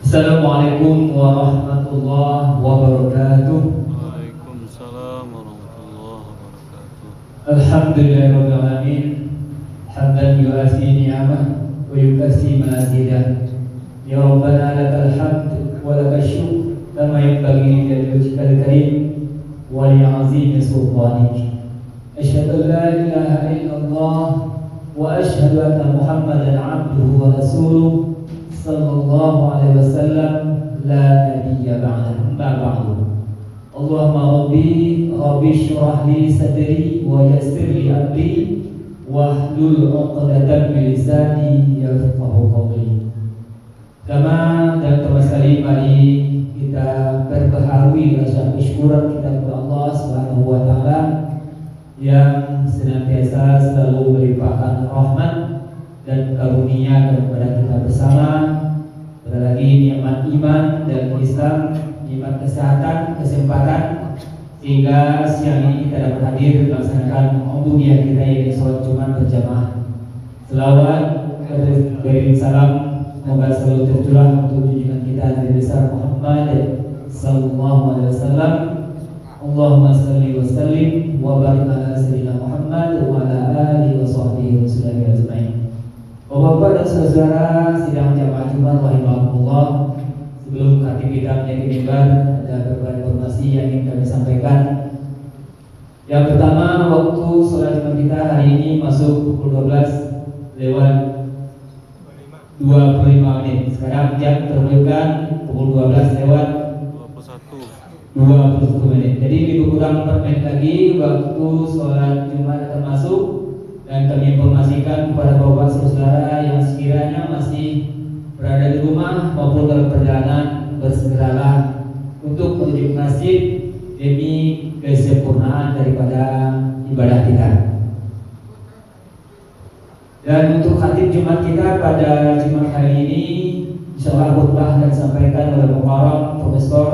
Assalamualaikum warahmatullahi wabarakatuh. Waalaikumsalam warahmatullahi wabarakatuh. Alhamdulillahirabbil alamin. Hamdan yu'afi ni'amah wa yukasi mazidah. Ya Rabbana lakal hamd wa lakal syukr kama yanbaghi li wajhikal karim wa li 'azimi sultanik. Asyhadu an la ilaha illallah wa asyhadu anna Muhammadan 'abduhu wa rasuluh sallallahu alaihi wasallam la nabiyya ba'dahu. Allahumma rabbi syrah li sadri wa yassir li amri wahlul 'uqdatam min lisani yafqahu qawli. Dan teman sekali, mari kita berbaharui rasa syukur kita kepada Allah Subhanahu wa taala yang senantiasa selalu melimpahkan rahmat dan karunia kepada kita bersama. Ada lagi nikmat iman dan Islam, nikmat kesehatan, kesempatan, sehingga siang ini kita dapat hadir melaksanakan ubudiyah kita, yaitu sholat Jumat berjamaah. Selawat dari salam semoga selalu tercurah untuk junjungan kita Nabi besar Muhammad sallallahu alaihi wasallam. Allahumma shalli wa sallim wa barik ala sayyidina Muhammad wa ala alihi wa sahbihi wa sallam ajma'in. Bapak-bapak dan saudara sidang jamaah Jumat rahimakumullah, sebelum khatib kita menjadi mimbar, ada beberapa informasi yang ingin kami sampaikan. Yang pertama, waktu sholat Jumat kita hari ini masuk pukul 12 lewat 25 menit. Sekarang jam terbukkan pukul 12 lewat 21 menit. Jadi lebih kurang 4 menit lagi waktu sholat Jumat akan masuk. Dan kami informasikan kepada bapak saudara yang sekiranya masih berada di rumah maupun dalam perjalanan, bersegeralah untuk menuju masjid demi kesempurnaan daripada ibadah kita. Dan untuk khatib Jumat kita pada Jumat hari ini, insyaallah khutbah akan disampaikan oleh Mukarram Profesor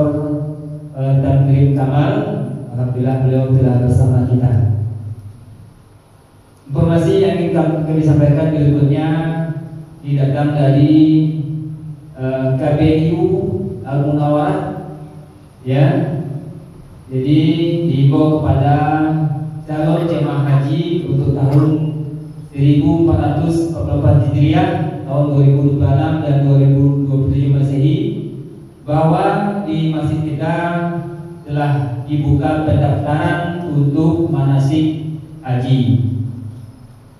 Tamrim Kamal. Alhamdulillah beliau telah bersama kita. Informasi yang ingin kami sampaikan berikutnya didatang dari KBU Al-Munawwarah, ya. Jadi diimbau kepada calon jemaah haji untuk tahun 1444 Hijriah, tahun 2026 dan 2027 Masehi, bahwa di masjid kita telah dibuka pendaftaran untuk manasik haji.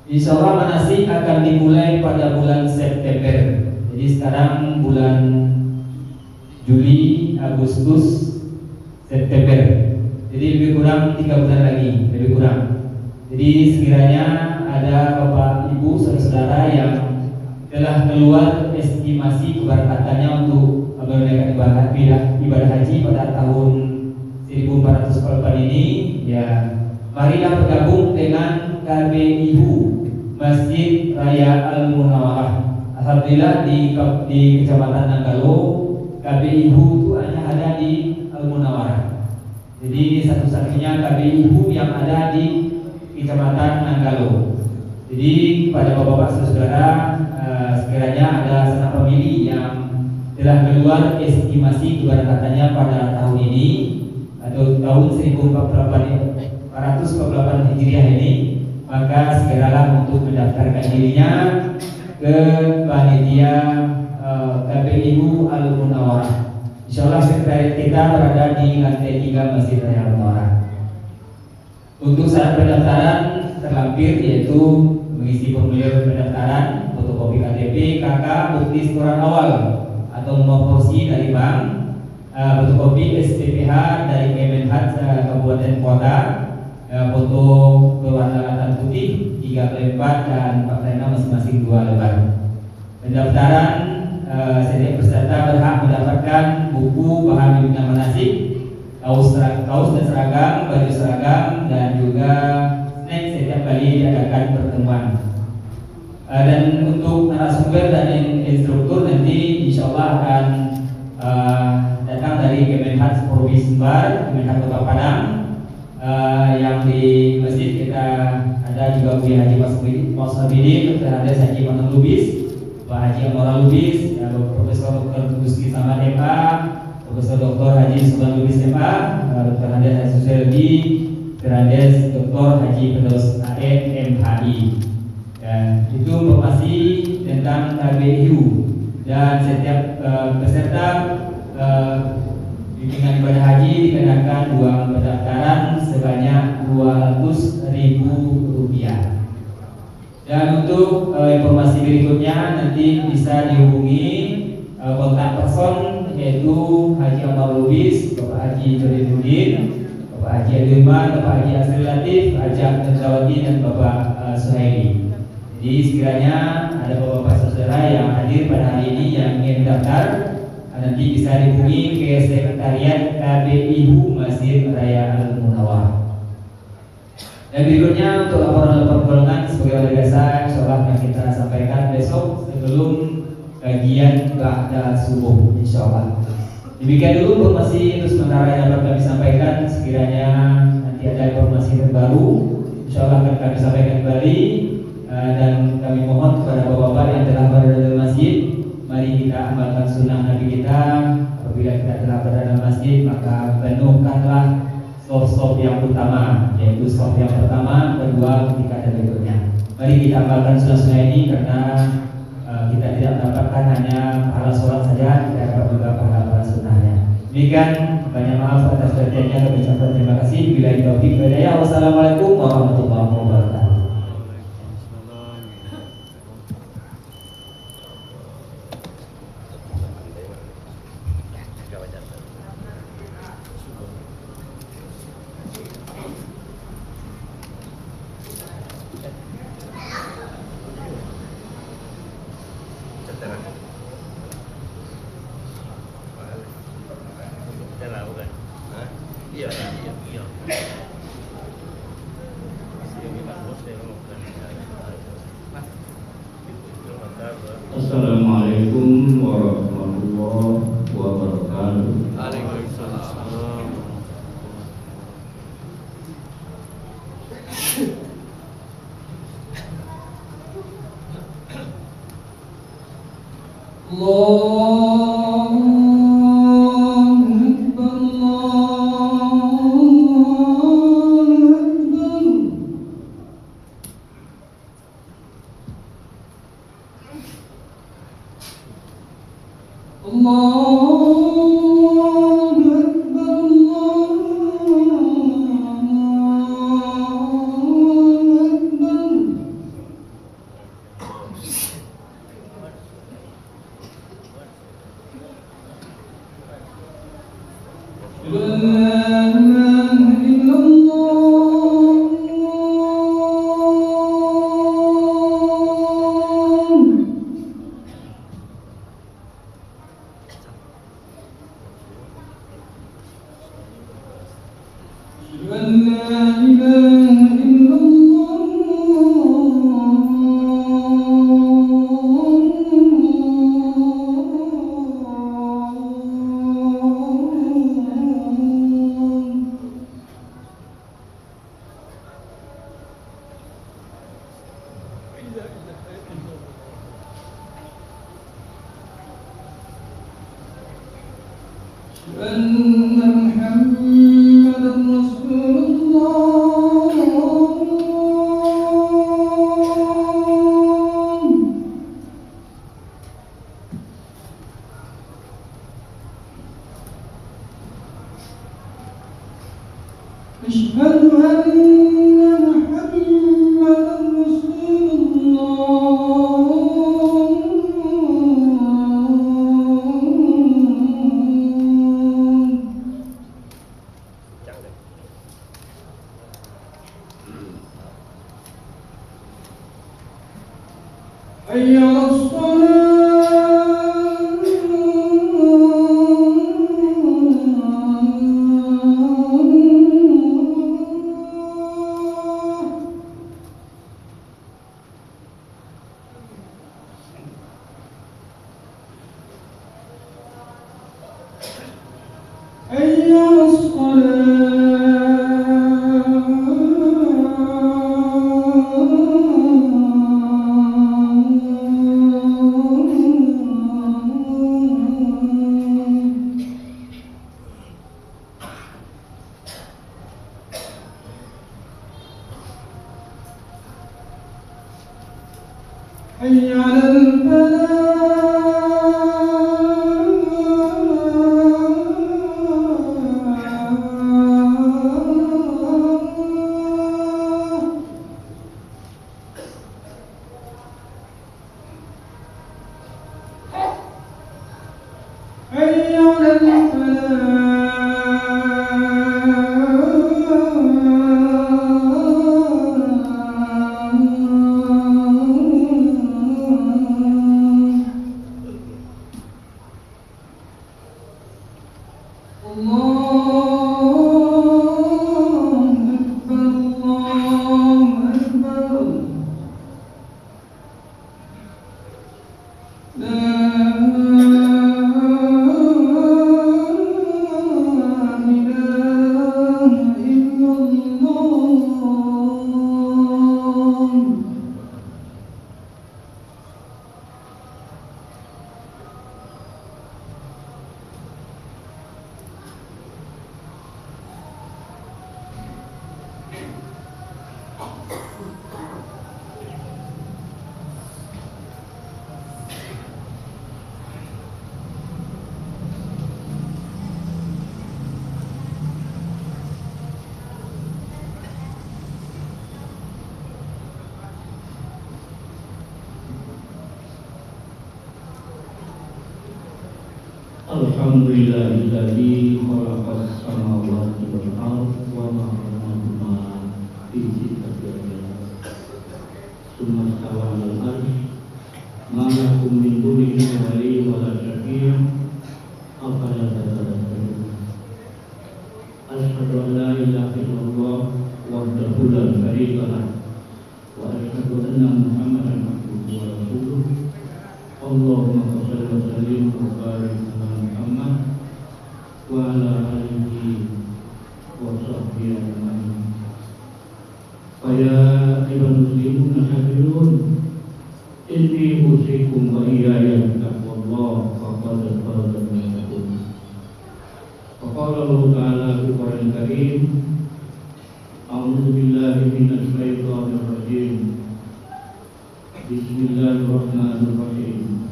Insya Allah manasik akan dimulai pada bulan September. Jadi sekarang bulan Juli, Agustus, September. Jadi lebih kurang 3 bulan lagi, lebih kurang. Jadi sekiranya ada bapak ibu saudara yang telah keluar estimasi keberkatannya untuk menunaikan ibadah haji pada tahun 1444 ini, ya marilah bergabung dengan KBIHU Masjid Raya Al-Munawwarah. Alhamdulillah di Kecamatan Nanggalo, KBIHU itu hanya ada di Al-Munawwarah. Jadi ini satu-satunya KBIHU yang ada di Kecamatan Nanggalo. Jadi pada bapak-bapak saudara, sekiranya ada sanak famili yang telah keluar estimasi keberkatannya pada tahun ini atau tahun 1448 Hijriah ini, maka segeralah untuk mendaftarkan dirinya ke panitia KBIHU Al-Munawwarah. Insyaallah sekretariat kita berada di lantai 3 Masjid Raya Al-Munawwarah. Untuk syarat pendaftaran terlampir, yaitu mengisi formulir pendaftaran, fotokopi KTP, KK, bukti setoran awal atau nomor porsi dari bank, fotokopi SPPH dari Kemenhad Kabupaten Kota, foto berwarna putih 3 x 4 dan fakta masing-masing 2 lembar. Pendaftaran setiap peserta berhak mendapatkan buku bahan bimbingan manasik, kaos dan seragam, baju seragam, dan juga snack setiap kali diadakan pertemuan. Dan untuk narasumber dan instruktur nanti insyaallah akan datang dari Kemenhad Provinsi Sumbar, Kemenhad Kota Padang. Yang di masjid kita ada juga Buya Haji Mas Habibin, Dr. Haji Manung Lubis, Pak Haji Amar Lubis, Profesor Dr. Gusti Samad MA, Profesor Dr. Haji Subhan Lubis MA, Dr. Andes Haji Suseldi, Andes Dr. Haji Firdaus AN MHI. Dan itu informasi tentang KBIU, dan setiap peserta bimbingan ibadah haji dikenakan uang pendaftaran sebanyak Rp200.000. Dan untuk informasi berikutnya nanti bisa dihubungi kontak person, yaitu Haji Amar Lubis, Bapak Haji Jodimudin, Bapak Haji Adirman, Bapak Haji Asri Latif, Haji Abdulzawati, dan Bapak Suhaili. Jadi sekiranya ada bapak-bapak saudara yang hadir pada hari ini yang ingin mendaftar, nanti bisa dihubungi ke Sekretariat KBIU Masjid Raya Al-Munawwar. Dan berikutnya untuk laporan-laporan golongan sebagai biasa, insyaallah yang kita sampaikan besok sebelum kajian ba'da subuh, insyaallah. Demikian dulu informasi untuk sementara yang dapat kami sampaikan. Sekiranya nanti ada informasi terbaru, insyaallah akan kami sampaikan kembali. Dan kami mohon kepada bapak-bapak yang telah berada dalam masjid, mari kita amalkan sunnah Nabi kita. Apabila kita telah berada dalam masjid, maka penuhkanlah stop yang utama, yaitu stop yang pertama, kedua, ketiga, dan berikutnya. Mari kita amalkan sunnah ini, karena kita tidak mendapatkan hanya pahala sholat saja, kita dapat juga pahala sunnahnya. Demikian, banyak maaf atas perhatiannya, kami ucapkan terima kasih. Billahi taufiq wal hidayah. Wassalamualaikum warahmatullahi wabarakatuh. Assalamualaikum warahmatullahi wabarakatuh. Waalaikumsalam. حي على Alhamdulillahilladzi khalaqas samawati wal arda wa ma bainahuma fi sittati ayyam. Tsumma istawa 'alal 'arsy. Ma lakum min dunihi waliyyun wa la syafi'un. Afala tatadabbarun. Asyhadu an la ilaha illallah wahdahu la syarika lah wa asyhadu anna Muhammadan abduhu wa rasuluh. Allahumma shalli wa sallim wa barik ala Muhammad wa ala alihi wa sahbihi ajma'in. Ya ayyuhal muslimun hafizun, inni usikum wa iyaya bittaqwallah faqad faza al-muttaqun. Qala Allah Ta'ala fil Qur'anil Karim, a'udzu billahi minasy syaithanir rajim. Bismillahirrahmanirrahim.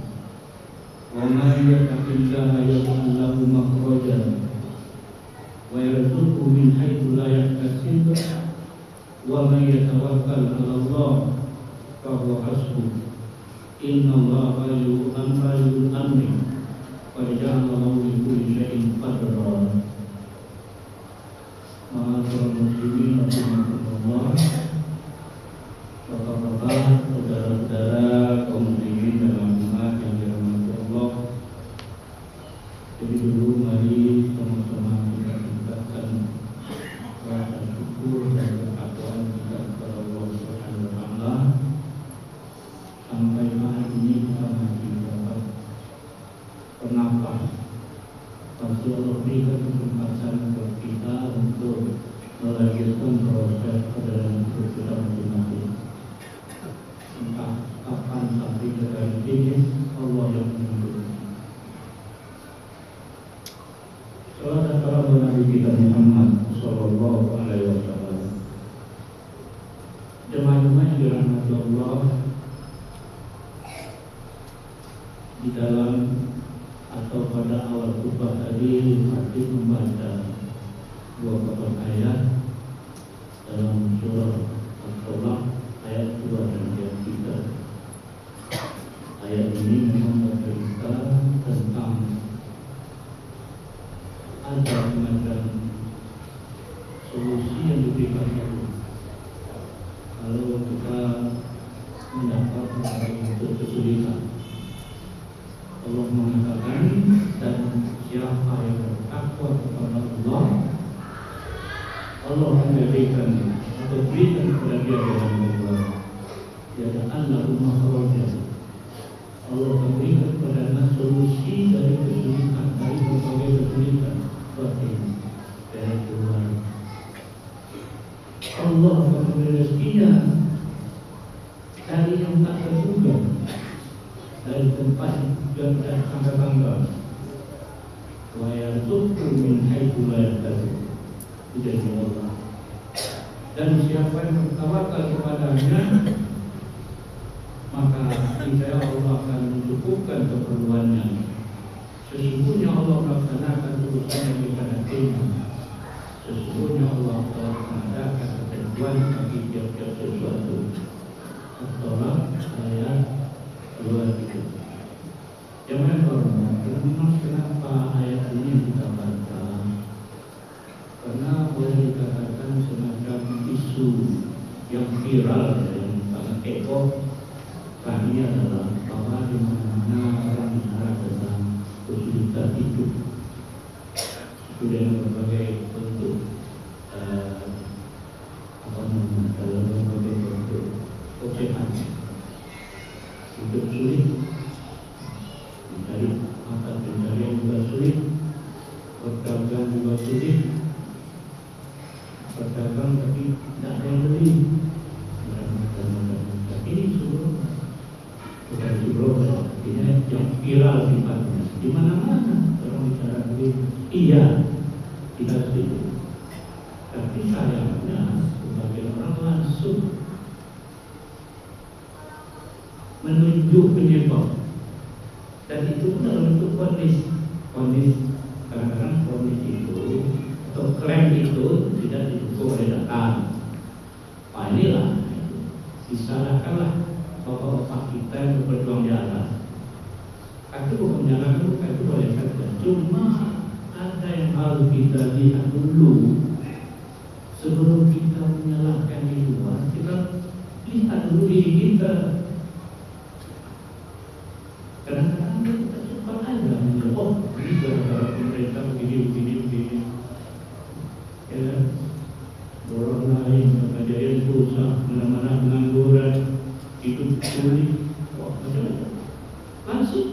Wa may yattaqillaha yaj'al lahu makhrajan wa yarzuqhu min haitsu la yahtasib wa may yatawakkal 'ala Allah fa huwa hasbuh. Innallaha balighu amri qad ja'ala Allahu li kulli shay'in qadra. Ma'asyiral muslimin rahimakumullah. Bapak-bapak, saudara-saudara kaum muslimin dalam umat yang dirahmati Allah. Jadi dulu mari sama-sama kita tingkatkan rasa syukur dan ketakwaan kita kepada Allah Subhanahu wa Ta'ala sampai hari ini kita masih dapat bernafas. Pasti Allah berikan kesempatan buat kita untuk melanjutkan proses perjalanan hidup kita masing-masing. Entah kapan sampai ke hari ini, Allah yang menentukan. Salam dan salam Nabi kita Muhammad Sallallahu Alaihi Wasallam. Jemaah-jemaah yang dirahmati Allah, di dalam atau pada awal khutbah tadi Hati membaca dua potong ayat dalam surah At-Talaq ayat 2 dan ayat 3. Ayat ini memang bercerita tentang ada semacam solusi yang diberikan Allah kalau kita mendapat kesulitan. Allah mengatakan, dan siapa yang bertakwa kepada Allah, Allah memberikan atau berikan kepada dia jalan keluar. Yaitu Allah makhrajan. Allah memberikan kepada solusi dari kesulitan, dari berbagai kesulitan batin dari keluar. Allah memberi rezekinya dari yang tak terduga, dari tempat yang tidak sangka-sangka. Wa yarzuqhu min haitsu la yahtasib. Jadi Allah. Dan siapa yang bertawakal kepadanya, maka insya Allah akan mencukupkan keperluannya. Sesungguhnya Allah melaksanakan urusan yang kita terima. Sesungguhnya Allah telah mengadakan ketentuan bagi tiap-tiap sesuatu. At-Talaq ayat 23. Yang memang kenapa isu yang viral yang sangat heboh saat ini adalah bahwa di mana-mana orang bicara tentang kesulitan hidup itu dengan berbagai bentuk dalam berbagai bentuk ocehan. Hidup sulit, mencari mata pencarian juga sulit, berdagang juga sulit, berdagang tapi tidak ada yang beli. Tapi ini bukan artinya yang viral sifatnya. Di mana-mana orang bicara begini, iya kita setuju. Tapi sayangnya sebagai orang langsung menunjuk penyebab, dan itu pun dalam bentuk vonis. Kadang-kadang vonis itu atau klaim itu tidak didukung oleh data. Nah inilah disalahkanlah bapak-bapak kita yang berjuang di atas. Itu bukan menyalahkan, bukan itu boleh saja. Cuma ada yang harus kita lihat dulu sebelum kita menyalahkan di luar. Kita lihat dulu diri kita. Kadang-kadang kita cepat aja menjawab, oh ini gara-gara pemerintah begini. Ya kan? Orang lain mengajarin susah, mana-mana pengangguran, hidup sulit, wah macam-macam. Langsung.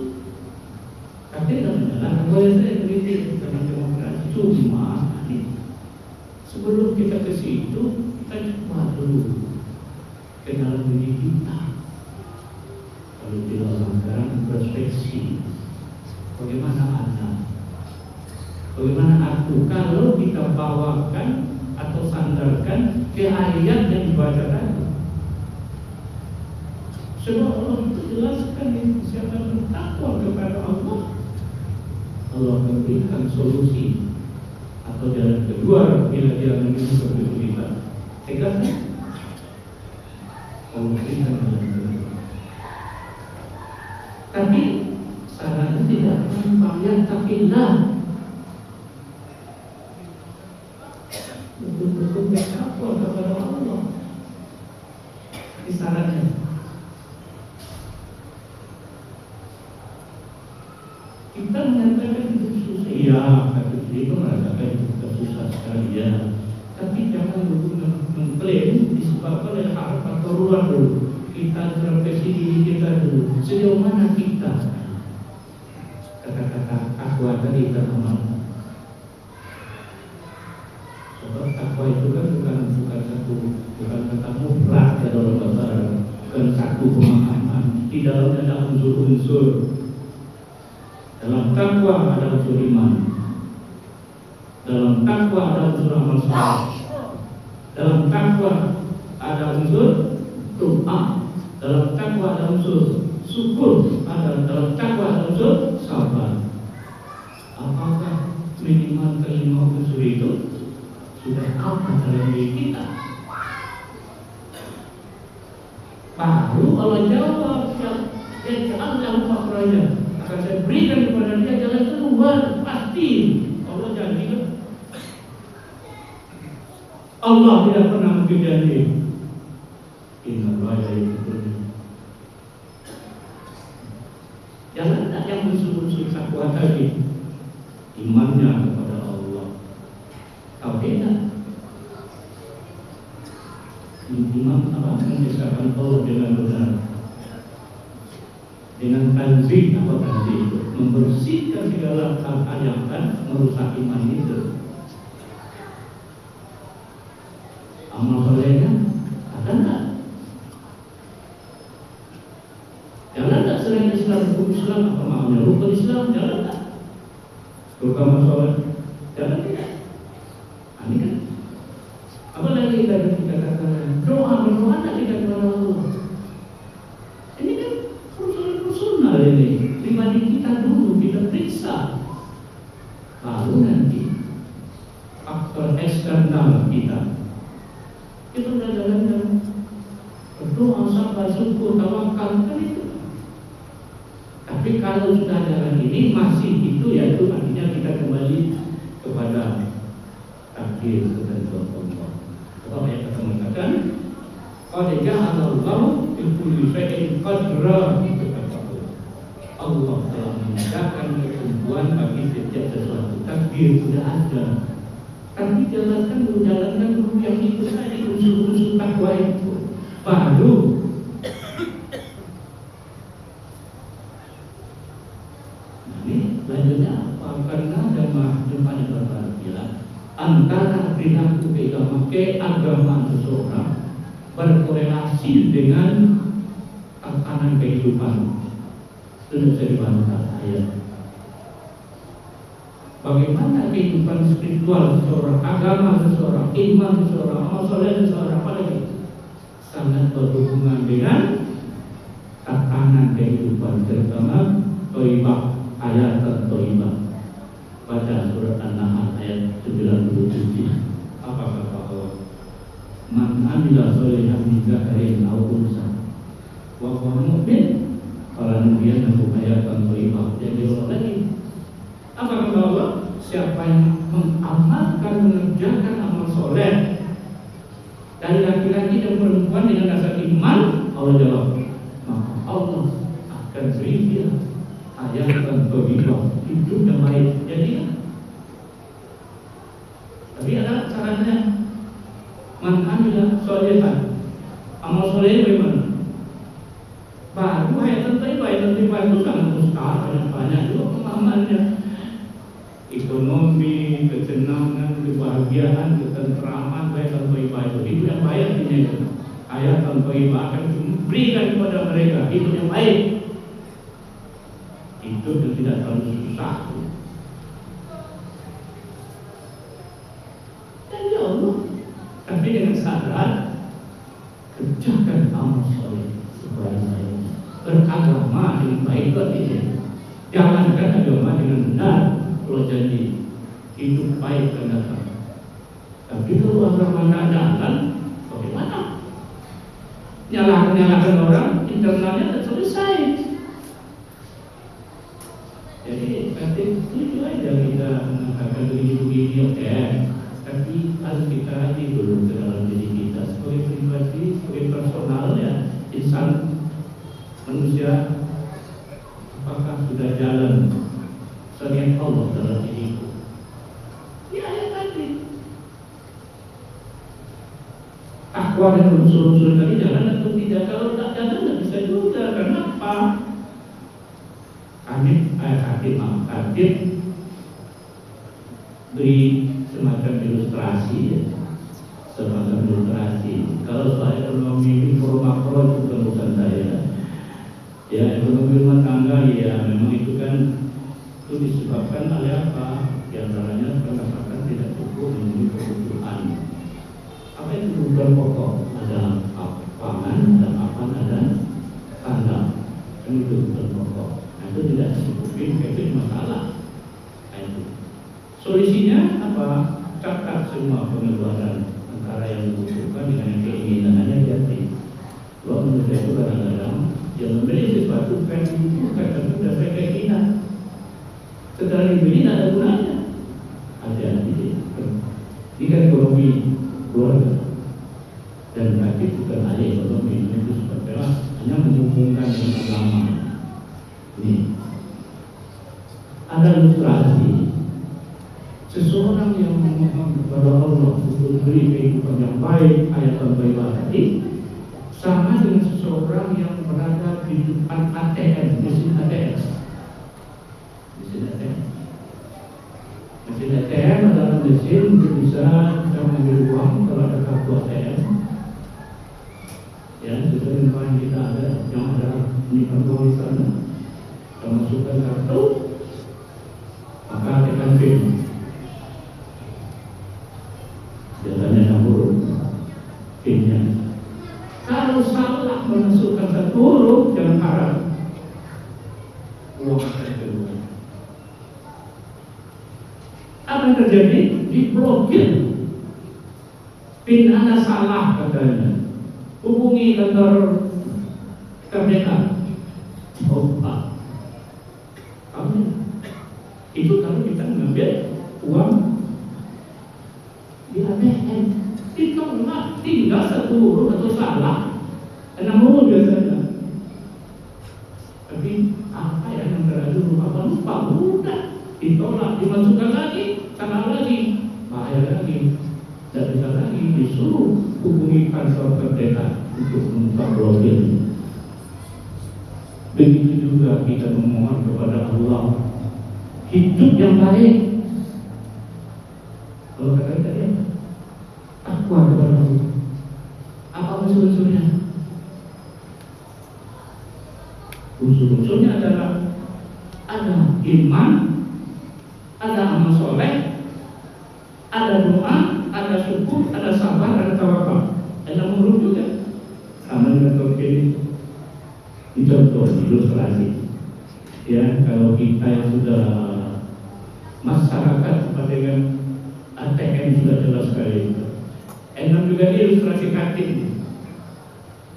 Tapi dalam boleh saya kritik tentang demokrasi. Cuma sebelum kita ke situ, kita coba dulu ke dalam diri kita. Kalau tidak sekarang introspeksi, bagaimana Anda, bagaimana aku, kalau kita bawakan atau sandarkan ke ayat yang dibaca tadi. Sebab Allah itu jelaskan siapa bertakwa kepada Allah, Allah memberikan solusi atau jalan kedua bila dia menuju kesulitan. Tegasnya Allah berikan jalan kedua. Tapi sarannya tidak membayar takillah. Betul-betul bertakwa kepada Allah. Ini sarannya. Kita mengatakan itu susah. Iya, kata itu mengatakan itu susah sekali ya. Tapi jangan dulu mengklaim disebabkan oleh harap atau ruang dulu. Kita introspeksi diri kita dulu. Sejauh mana kita? Kata-kata takwa tadi terhormat. Sebab takwa itu kan bukan kata mutlak ya dalam bahasa Arab, bukan satu pemahaman. Di dalamnya ada unsur-unsur. Dalam takwa ada unsur iman. Dalam takwa ada unsur amal saleh. Dalam takwa ada unsur doa. Dalam takwa ada unsur syukur. Dalam takwa ada unsur sabar. Apakah minimal kelima unsur itu sudah apa dalam diri kita? Baru Allah jawab, ya Allah makranya akan saya berikan kepada dia jalan keluar, pasti Allah janji. Allah tidak pernah mungkin janji. Inna Allah itu jangan tak yang unsur-unsur takwa tadi, imannya kepada Allah. Kau tidak imam apa mengesahkan Allah dengan benar, dengan tanzih atau tanzih itu membersihkan segala hal yang akan merusak iman itu. Amal solehnya ada enggak? Jalan enggak selain Islam, hukum Islam apa maknanya rukun Islam, jalan enggak? Rukun amal soleh, jalan tidak? Ini kan apalagi kita katakan doa berdoa tidak kepada Allah. Ini kan personal ini, pribadi kita dulu kita periksa, baru nanti faktor eksternal kita udah jalan-jalan berdoa, sabar, syukur, tawakal kan itu. Tapi kalau sudah jalan ini masih itu, yaitu artinya kita kembali kepada takdir ketentuan Allah. Apa yang mengatakan qad ja'alallahu fi kulli syai'in qadra. Allah telah menegakkan ketentuan bagi setiap sesuatu. Takdir sudah ada, tapi menjalankan dulu yang itu tadi, unsur-unsur takwa itu baru. Ini lanjutnya apa? Karena ada mahjumah berbeda antara perilaku keagamaan seseorang berkorelasi dengan tatanan kehidupan. Sudah saya dibantah ayat. Bagaimana kehidupan spiritual seseorang, agama seseorang, iman seseorang, amal soleh seseorang, apalagi sangat berhubungan dengan tatanan kehidupan, terutama Thaibah, ayat Thaibah. Baca surat An-Nahl ayat 97. Apa kata Allah? Man amila sholihan min dzakarin aw unsa wa huwa mu'min kalau kemudian aku ayatkan Thaibah. Jadi lagi apa kata Allah? Siapa yang mengamalkan, mengerjakan amal soleh dari laki-laki dan perempuan dengan dasar iman, Allah jawab, maka Allah akan beri dia ayatkan Thaibah, hidup yang baik. Jadi tapi ada caranya. Man amila sholihan, amal soleh bagaimana? Baru ayat Thaibah itu sangat besar, banyak juga pemahamannya. Ekonomi, kesenangan, kebahagiaan, ketentraman, ayat Thaibah itu yang baik ini. Ayat Thaibah akan memberikan kepada mereka hidup yang baik, hidup yang tidak terlalu susah. Dan ya Allah, tapi dengan syarat kerjakan amal soleh sebanyak beragama dengan baik ini. Jalankan agama dengan benar. Kalau jadi hidup baik akan datang. Tapi kalau agama tidak jalan, bagaimana? Nyalakan orang, internalnya tidak selesai. Jadi nanti itu aja kita mengatakan begini, oke. Tapi harus kita aja dulu ke dalam diri kita sebagai pribadi, sebagai personal ya, insan manusia, apakah sudah jalan syariat Allah dalam diriku? Ya ayat tadi takwa dan unsur-unsur tadi jalan atau tidak? Kalau tak jalan tidak bisa juga. Kenapa? Hadis beri semacam ilustrasi ya. Semacam ilustrasi. Kalau soal ekonomi mikro-makro itu bukan saya. Ya, ekonomi rumah tangga ya memang itu kan itu disebabkan oleh apa? Di antaranya pendapatan tidak cukup memenuhi kebutuhan. Apa itu kebutuhan pokok? Ada pangan, ada papan, ada sandang. Kan itu kebutuhan pokok. Nah, itu tidak dicukupi, itu masalah. Nah, itu. Solusinya apa? Catat semua pengeluaran antara yang dibutuhkan dengan yang keinginannya jadi. Kalau menurut saya itu kadang-kadang yang membeli sesuatu kan bukan tentu dasar keinginan. Setelah dibeli tidak ada gunanya. Hati-hati. Ini kan ekonomi keluarga dan berarti bukan hanya ekonomi itu sebabnya hanya menghubungkan dengan agama. Ini ada ilustrasi seseorang yang memohon kepada Allah untuk beri kehidupan yang baik, ayat Thaibah tadi sama dengan seseorang yang berada di depan ATM, mesin ATM. Mesin ATM adalah mesin untuk bisa mengambil uang kalau ada kartu ATM. Ya, sesuai dengan yang kita ada, yang ada menyimpan uang di sana. Kita masukkan kartu, maka tekan PIN. Biasanya nomor PIN-nya. Kalau salah memasukkan satu huruf, jangan harap uang akan keluar. Apa yang terjadi? Diblokir. PIN Anda salah katanya. Hubungi kantor KPK. Oh Pak, itu kalau kita mengambil uang di ATM, ditolak. tinggal satu huruf atau salah 6 huruf biasanya. Tapi apa yang terjadi lupa udah ditolak, dimasukkan lagi, salah lagi, bahaya lagi, tidak bisa lagi, disuruh hubungi kantor terdekat untuk minta blokir. Begitu juga kita memohon kepada Allah hidup yang baik. Kalau kata kita takwa kepada Allah. Apa unsur-unsurnya? Unsur-unsurnya adalah ada iman, ada amal soleh, ada doa, ada syukur, ada sabar, ada tawakal. Ada huruf juga. Sama dengan tauhid. Contoh ilustrasi. Ya, kalau kita yang sudah masyarakat dengan ATM sudah jelas sekali. Enak juga ilustrasi kartin.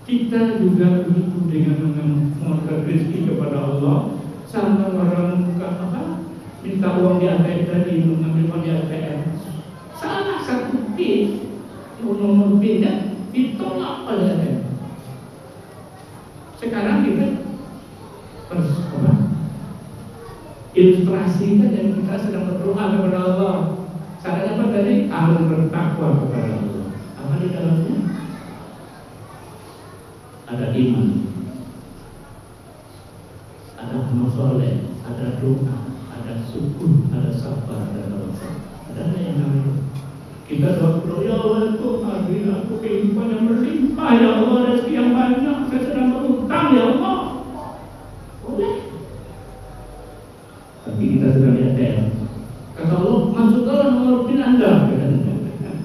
Kita juga begitu dengan memohon rezeki kepada Allah. Sama orang buka apa? Minta uang di ATM tadi, mengambil uang di ATM. Salah satu pin, nomor pinnya ditolak oleh ATM. Sekarang kita ilustrasikan dan kita sedang berdoa kepada Allah. Caranya apa tadi? Harus bertakwa kepada Allah. Apa di dalamnya? Ada iman, ada amal soleh, ada doa, ada syukur, ada sabar, ada tawakal. Ada yang namanya kita doa, ya Allah, Tuhan, beri aku kehidupan yang berlimpah, ya Allah, rezeki yang banyak, saya sedang berutang, ya Allah. Boleh. Tapi kita sedang lihat kata Allah, masukkan nomor PIN Anda.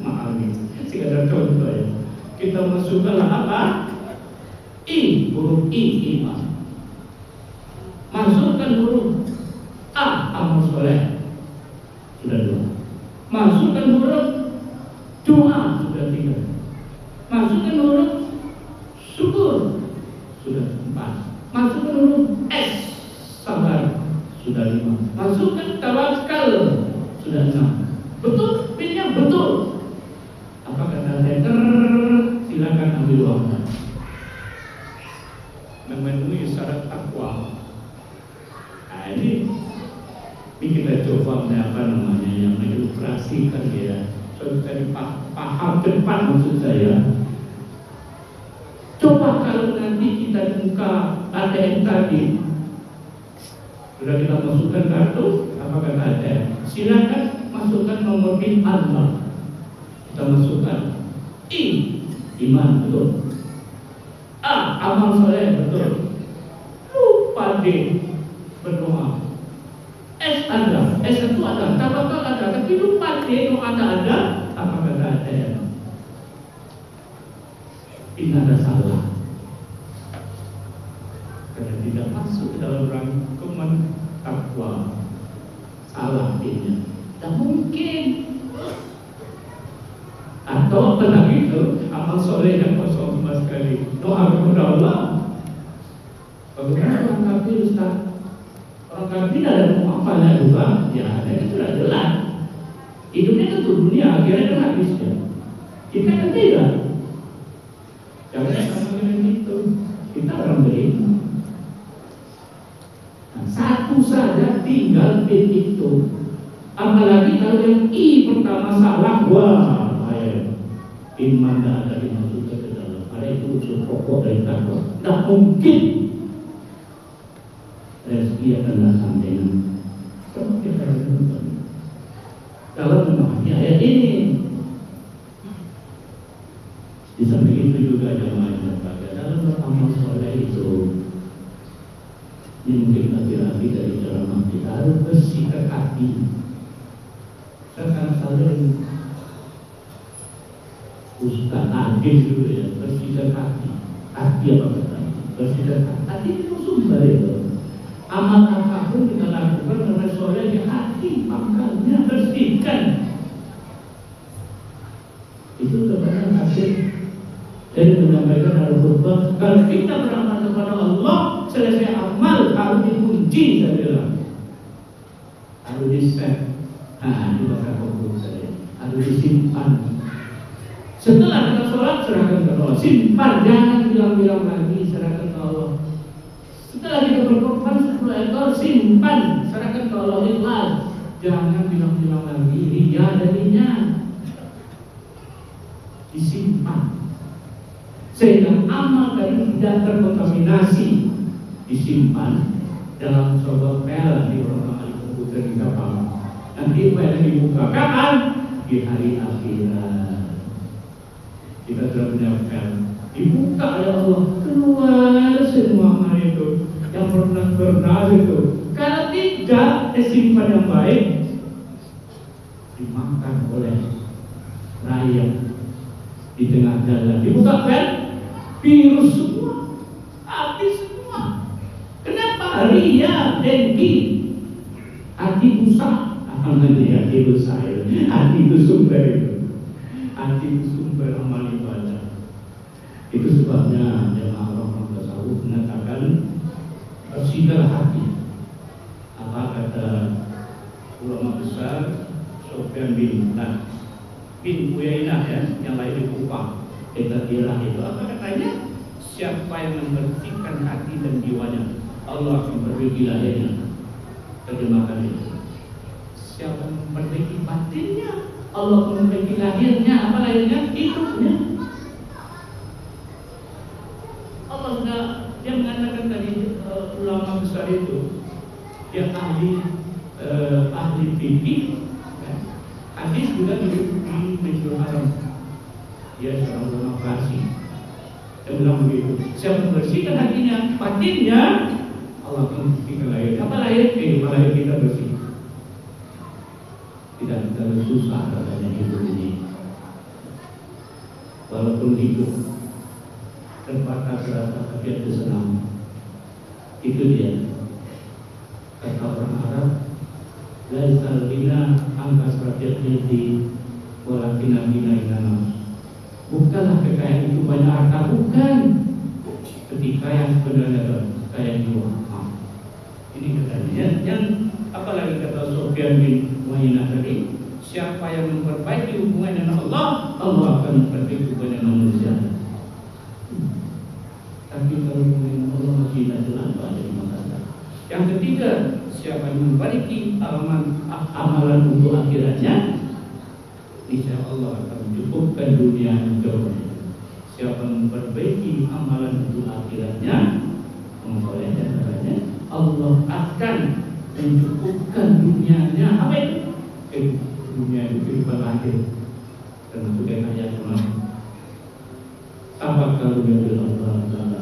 Maaf nih, sekadar contoh ya. Kita masukkanlah apa? I, huruf I, iman. Masukkan huruf A, amal soleh. Sudah 2. Masukkan huruf doa, sudah 3. Masukkan huruf syukur, sudah 4. Masukkan huruf S, sabar, sudah 5. Masukkan tawakal, sudah 6. Betul? Pinnya betul. Apa kata letter? Silakan ambil uangnya. Memenuhi syarat takwa. Nah ini kita coba apa namanya yang mengilustrasikan ya. Supaya paham cepat maksud saya. Coba kalau nanti kita buka ATM tadi, sudah kita masukkan kartu, apa kata ATM? Silakan masukkan nomor PIN Anda. Kita masukkan I, iman, betul. A, amal soleh, betul. Lupa D, berdoa. S ada, S itu ada, tawakal ada, tapi lupa D, doa ada, apa kata ATM? Ini ada salah. Karena tidak masuk ke dalam rangkuman takwa. Salah D-nya. Tak mungkin. Atau apa lagi itu amal soleh yang kosong sama sekali. Doa kepada Allah. Bagaimana orang kafir Ustaz? Orang kafir ada muamalnya juga. Ya ada itu sudah jelas. Hidupnya itu dunia, akhirnya kan habisnya. Kita kan tidak. Jangan sama dengan itu. Kita orang beriman. Nah, satu saja tinggal PIN itu. Apalagi kalau yang I pertama salah, wah. Iman tidak ada dimasukkan ke dalam. Ada itu unsur pokok dari takwa. Tidak mungkin rezeki akan datang dengan. Coba kita renungkan. Kalau memahami ayat ini, di samping itu juga jamaah yang berbahagia dalam beramal soleh itu. Ini mungkin lagi-lagi dari ceramah kita harus bersihkan hati. Sekarang saling Ustaz adil dulu ya, bersihkan hati. Hati apa katanya? Bersihkan hati. Hati itu sumber itu. Amal apapun kita lakukan karena soleh di hati, makanya bersihkan. Itu kebenaran hasil. Jadi menyampaikan al-khutbah, kalau kita beramal kepada Allah, selesai amal harus dikunci saja. Harus di-set. Nah, ini bahasa hukum saya. Harus disimpan. Setelah kita sholat, serahkan ke Allah. Simpan, jangan bilang-bilang lagi, serahkan ke Allah. Setelah kita berkorban 10 ekor, simpan, serahkan ke Allah. Ikhlas, jangan bilang-bilang lagi, ria darinya. Disimpan sehingga amal tadi tidak terkontaminasi. Disimpan dalam sebuah pel di ruang komputer di kapal. Nanti pel dibuka kapan? Di hari akhirat. Kita sudah punya pel, dibuka oleh Allah, keluar semua amal itu yang pernah itu. Kalau tidak disimpan yang baik, dimakan oleh rayap di tengah jalan. Dibuka pel, virus semua, habis semua. Kenapa? Ria, dengki, hati rusak. Alhamdulillah, hati rusak. Hati itu sumber itu. Hati itu sumber amal ibadah. Itu sebabnya jemaah orang tasawuf mengatakan bersihkanlah hati. Apa kata ulama besar Sufyan bin Uyainah ya, yang lahir di Kufah. Kita kira itu apa katanya? Siapa yang membersihkan hati dan jiwanya, Allah akan memperbaiki lahirnya. Terjemahkan itu. Siapa yang memperbaiki batinnya, Allah akan memperbaiki lahirnya. Apa lahirnya? Hidupnya. Allah sudah, dia mengatakan tadi ulama besar itu, yang ahli fikih. Hadis juga di Masjidil Haram. Dia seorang ulama fasih. Dia bilang begitu. Siapa membersihkan hatinya, batinnya, Allah akan membersihkan lahir. Apa lahir? Lahir kita bersih. Tidak terlalu susah katanya hidup ini. Walaupun hidup terbatas rasa tapi itu senang. Itu dia. Kata orang Arab, laisal ghina angka strategis walakin ghina inana. Bukanlah kekayaan itu banyak harta, bukan. Ketika yang sebenarnya kekayaan jiwa. Ini katanya. Yang apalagi kata Sufyan bin Uyainah tadi, siapa yang memperbaiki hubungan dengan Allah, Allah akan memperbaiki hubungan dengan manusia. Tapi kalau hubungan Allah masih tidak jelas, ada masalah. Yang ketiga, siapa yang memperbaiki amalan untuk akhiratnya, insya Allah akan mencukupkan dunia yang jauh. Siapa yang memperbaiki amalan untuk akhiratnya, mengoleh caranya, Allah akan mencukupkan dunianya. Apa itu? Dunia itu kehidupan akhir. Termasuk dengan ayat kemarin. Apa kalau dari Allah Taala?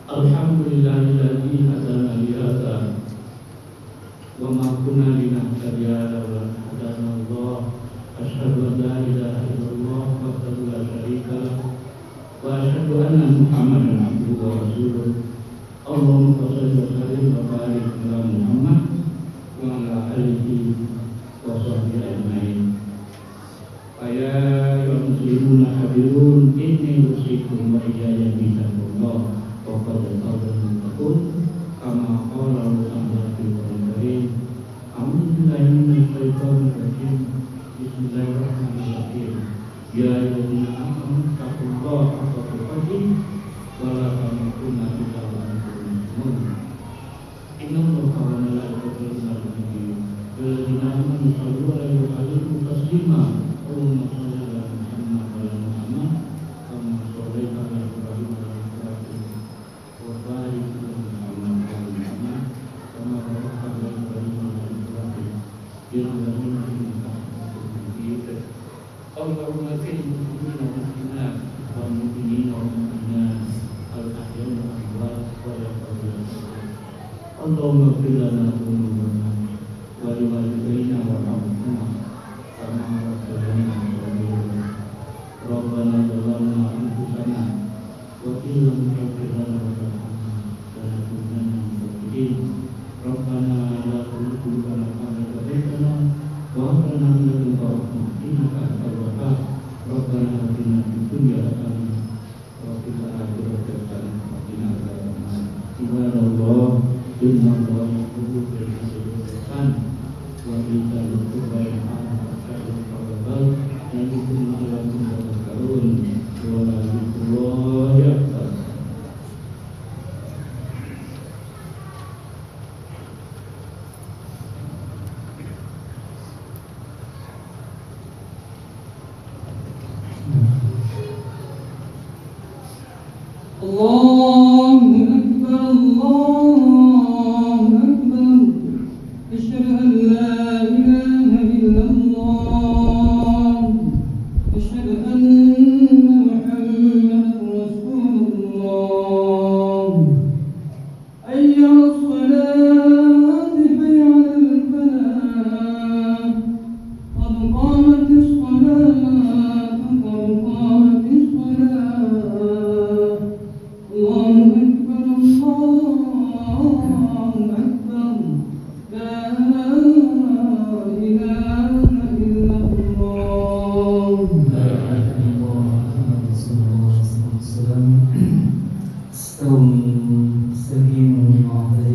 Alhamdulillahilladzi hadana li hadza wa ma kunna linahtadiya laula an hadana Allah. Asyhadu an la ilaha illallah wahdahu la syarika lah wa asyhadu anna Muhammadan abduhu wa rasuluh. Allahumma shalli wa sallim wa barik ala Muhammad wa ala alihi wa sahbihi ajmain. Ya ayyuhal muslimuna hadirun, inni usikum wa iyaya bittaqwa. Waqad qala al-muttaqun kama qala Rasulullah sallallahu alaihi wasallam. A'udzu billahi minasy syaithanir rajim. Bismillahirrahmanirrahim. Ya ayyuhallazina amanu taqullaha haqqa tuqatih wa la tamutunna illa wa antum muslimun. Innallaha wa malaikatahu yusalluna 'alan nabi sallallahu alaihi wa sallam taslima. Allahumma shalli ala Muhammad wa ala Muhammad kama shallaita ala Ibrahim wa ala Ibrahim wa barik ala Muhammad wa ala Muhammad kama barakta ala Ibrahim wa ala Ibrahim fil alamin innaka Hamidum Majid. Allahumma salli ala Muhammad wa ala mu'minina wa mu'minat al-ahya'i wal amwat wa ya rabbal alamin. Allahumma ighfir lana dhunubana wa li walidayna warhamhuma kama rabbayana shaghira. Rabbana zalamna anfusana wa illam taghfir lana wa tarhamna lanakunanna minal khasirin. Rabbana la tuzigh qulubana ba'da idh هديتنا وهب لنا من لدنك رحمة إنك أنت الوهاب ربنا آتنا في الدنيا حسنة وفي الآخرة حسنة وقنا عذاب النار عباد الله إن الله يحب الإحسان وإيتاء القربى وينهى عن الفحشاء والمنكر يعظكم لعلكم تذكرون ولذكر الله أكبر. الله أكبر الله أكبر أشهد أن لا إله إلا الله أشهد أن محمدا رسول الله حي على الصلاة حي على الفلاح قد قامت الصلاة قد قامت الصلاة الله أكبر الله أكبر لا إله إلا الله. استووا استقيموا واعتدلوا